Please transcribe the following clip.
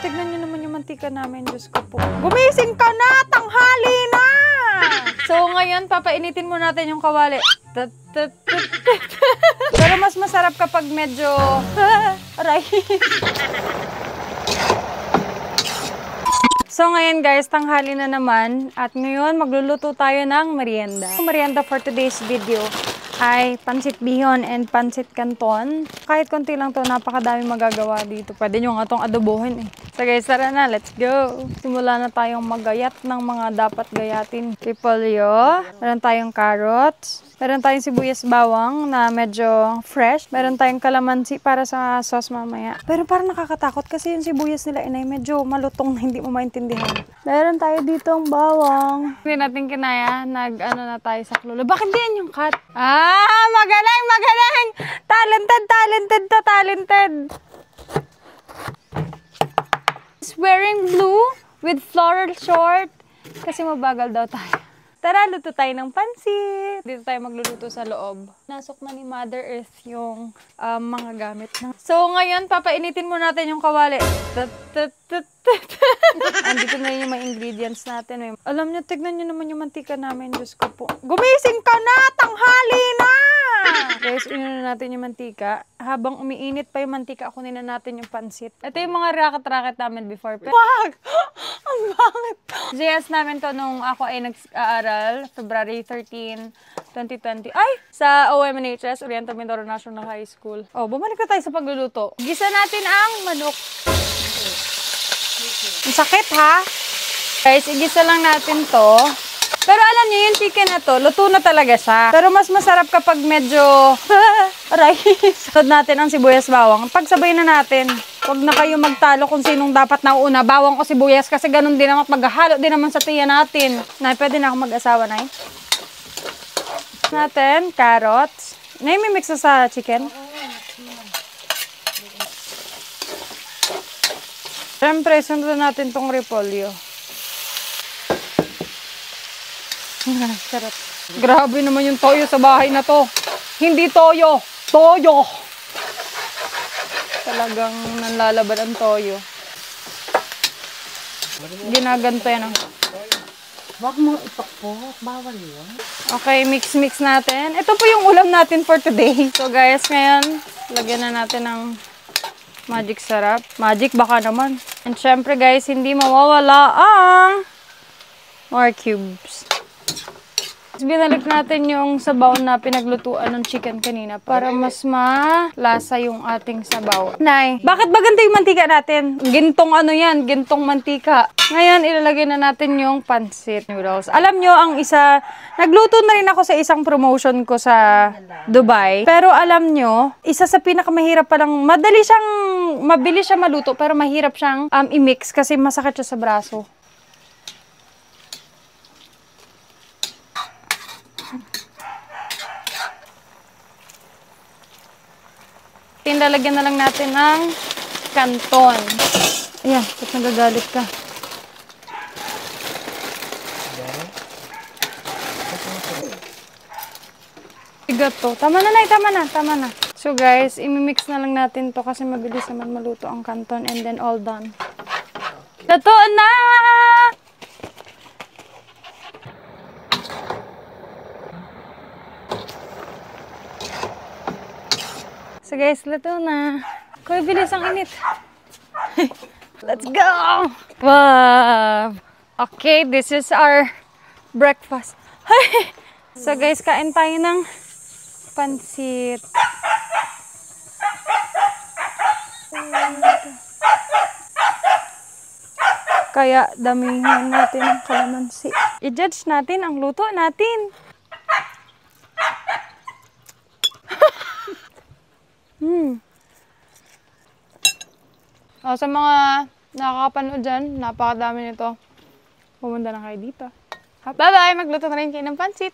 tignan nyo naman yung mantika namin. Diyos ko po. Gumising ka na! Tanghali na! So, ngayon, papainitin mo natin yung kawali. Pero mas masarap kapag medyo... Aray. So, ngayon guys, tanghali na naman. At ngayon, magluluto tayo ng merienda. Ang merienda for today's video ay pansit bihon and pansit canton. Kahit konti lang to, napakadami magagawa dito. Pwede nyo nga itong adobohin eh. So guys, tara na, let's go! Simula na tayong maggayat ng mga dapat gayatin. Repolyo, meron tayong carrots, meron tayong sibuyas bawang na medyo fresh, meron tayong kalamansi para sa sauce mamaya. Pero parang nakakatakot kasi yung sibuyas nila inay medyo malutong na hindi mo maintindihan. Meron tayo dito ang bawang. Hindi natin kinaya, nag-ano na tayo sa klulo. Bakit din yung cut? Ah, magaling, magaling! Talented, talented to, talented! Wearing blue with floral short kasi mabagal daw tayo. Tara, luto tayo ng pansit. Dito tayo magluluto sa loob. Nasok na ni Mother Earth yung mga gamit. So, ngayon, papainitin mo natin yung kawali. Andito na yung mga ingredients natin. Alam nyo, tignan nyo naman yung mantika namin. Diyos ko po. Gumising ka na! Tanghali na! Guys, inunan natin yung mantika. Habang umiinit pa yung mantika, kunin na natin yung pansit. Ito yung mga racket-racket namin before. Wag! Ang bakit? JS namin to nung ako ay nag-aaral, February 13, 2020. Ay! Sa OMNHS, Oriental Mindoro National High School. Oh, bumalik na tayo sa pagluluto. Gisa natin ang manok. Ang sakit ha? Guys, igisa lang natin to. Pero alam niyo, yung chicken na to, luto na talaga siya. Pero mas masarap kapag medyo... Aray! Sunod natin ang sibuyas bawang. Pagsabay na natin. Huwag na kayo magtalo kung sinong dapat nauna, bawang o sibuyas. Kasi ganun din naman, maghahalo din naman sa tiyan natin. Nay, pwede na ako mag-asawa, Nay. Natin, carrots. Nay, may mix sa chicken? Siyempre, sunod natin tong repolyo. Sarap. Grabe naman yung toyo sa bahay na to. Hindi toyo. Toyo. Talagang nanlalaban ang toyo. Ginaganto yan. Wag mo ipakpok. Bawal yun. Okay, mix-mix natin. Ito po yung ulam natin for today. So guys, ngayon, lagyan na natin ng magic sarap. Magic baka naman. And syempre guys, hindi mawawala ang more cubes. Binalik natin yung sabaw na pinaglutuan ng chicken kanina para mas malasa yung ating sabaw. Nay, bakit ba ganito yung mantika natin? Gintong ano yan, gintong mantika. Ngayon, ilalagay na natin yung pansit noodles. Alam nyo, ang isa, nagluto na rin ako sa isang promotion ko sa Dubai. Pero alam nyo, isa sa pinakamahirap palang, mabilis siya maluto, pero mahirap siyang i-mix kasi masakit siya sa braso. Lalagyan na lang natin ng canton. Ayan, ba't nagagalit ka? Bigat to. Tama na, Nay. Tama na. Tama na. So guys, imimix na lang natin to kasi mabilis naman maluto ang canton and then all done. Luto na! So guys, luto na. Kuya, bilis ang init. Let's go! Wow! Okay, this is our breakfast. So guys, kain tayo ng pansit. Kaya damihan natin ang kalamansi. I-judge natin ang luto natin. Sa mga nakakapanood dyan, napakadami nito. Pumunta na kayo dito. Bye-bye! Magluto na rin kayo ng pansit.